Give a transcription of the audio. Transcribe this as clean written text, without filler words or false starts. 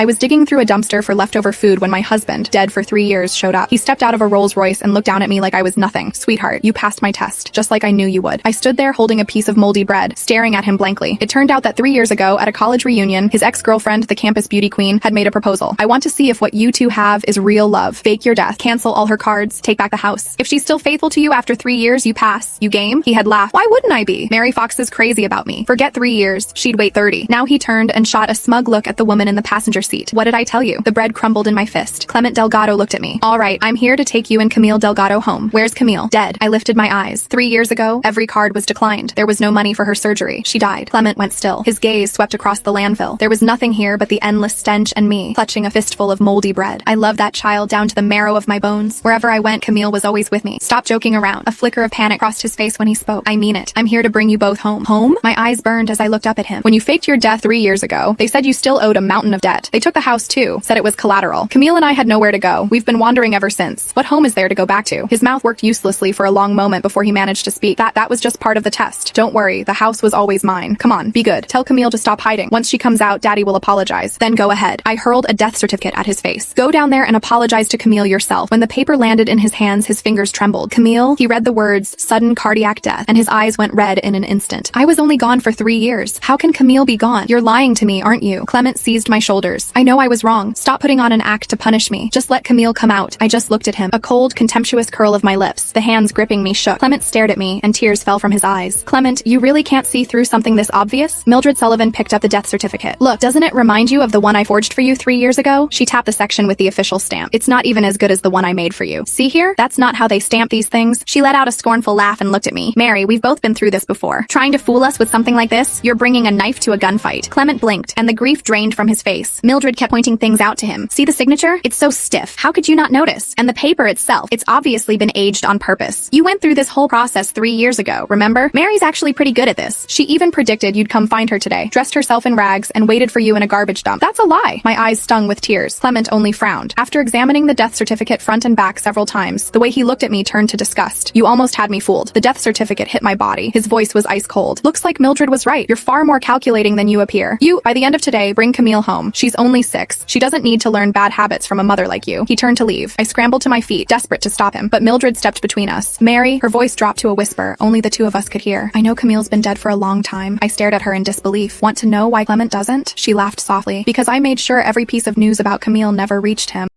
I was digging through a dumpster for leftover food when my husband, dead for 3 years, showed up. He stepped out of a Rolls Royce and looked down at me like I was nothing. Sweetheart, you passed my test, just like I knew you would. I stood there holding a piece of moldy bread, staring at him blankly. It turned out that 3 years ago, at a college reunion, his ex-girlfriend, the campus beauty queen, had made a proposal. I want to see if what you two have is real love. Fake your death, cancel all her cards, take back the house. If she's still faithful to you after 3 years, you pass. You game? He had laughed. Why wouldn't I be? Mary Fox is crazy about me. Forget 3 years. She'd wait 30. Now he turned and shot a smug look at the woman in the passenger seat. What did I tell you? The bread crumbled in my fist. Clement Delgado looked at me. All right, I'm here to take you and Camille Delgado home. Where's Camille? Dead. I lifted my eyes. 3 years ago, every card was declined. There was no money for her surgery. She died. Clement went still. His gaze swept across the landfill. There was nothing here but the endless stench and me, clutching a fistful of moldy bread. I loved that child down to the marrow of my bones. Wherever I went, Camille was always with me. Stop joking around. A flicker of panic crossed his face when he spoke. I mean it. I'm here to bring you both home. Home? My eyes burned as I looked up at him. When you faked your death 3 years ago, they said you still owed a mountain of debt. They took the house too, said it was collateral. Camille and I had nowhere to go. We've been wandering ever since. What home is there to go back to? His mouth worked uselessly for a long moment before he managed to speak. That was just part of the test. Don't worry, the house was always mine. Come on, be good. Tell Camille to stop hiding. Once she comes out, Daddy will apologize. Then go ahead. I hurled a death certificate at his face. Go down there and apologize to Camille yourself. When the paper landed in his hands, his fingers trembled. Camille, he read the words, sudden cardiac death, and his eyes went red in an instant. I was only gone for 3 years. How can Camille be gone? You're lying to me, aren't you? Clement seized my shoulders. I know I was wrong. Stop putting on an act to punish me. Just let Camille come out. I just looked at him. A cold, contemptuous curl of my lips. The hands gripping me shook. Clement stared at me, and tears fell from his eyes. Clement, you really can't see through something this obvious? Mildred Sullivan picked up the death certificate. Look, doesn't it remind you of the one I forged for you 3 years ago? She tapped the section with the official stamp. It's not even as good as the one I made for you. See here? That's not how they stamp these things. She let out a scornful laugh and looked at me. Mary, we've both been through this before. Trying to fool us with something like this? You're bringing a knife to a gunfight. Clement blinked, and the grief drained from his face. Mildred kept pointing things out to him. See the signature? It's so stiff. How could you not notice? And the paper itself, it's obviously been aged on purpose. You went through this whole process 3 years ago, remember? Mary's actually pretty good at this. She even predicted you'd come find her today, dressed herself in rags, and waited for you in a garbage dump. That's a lie. My eyes stung with tears. Clement only frowned. After examining the death certificate front and back several times, the way he looked at me turned to disgust. You almost had me fooled. The death certificate hit my body. His voice was ice cold. Looks like Mildred was right. You're far more calculating than you appear. By the end of today, bring Camille home. She's only 6. She doesn't need to learn bad habits from a mother like you. He turned to leave. I scrambled to my feet, desperate to stop him, but Mildred stepped between us. Mary, her voice dropped to a whisper, only the two of us could hear. I know Camille's been dead for a long time. I stared at her in disbelief. Want to know why Clement doesn't? She laughed softly. Because I made sure every piece of news about Camille never reached him.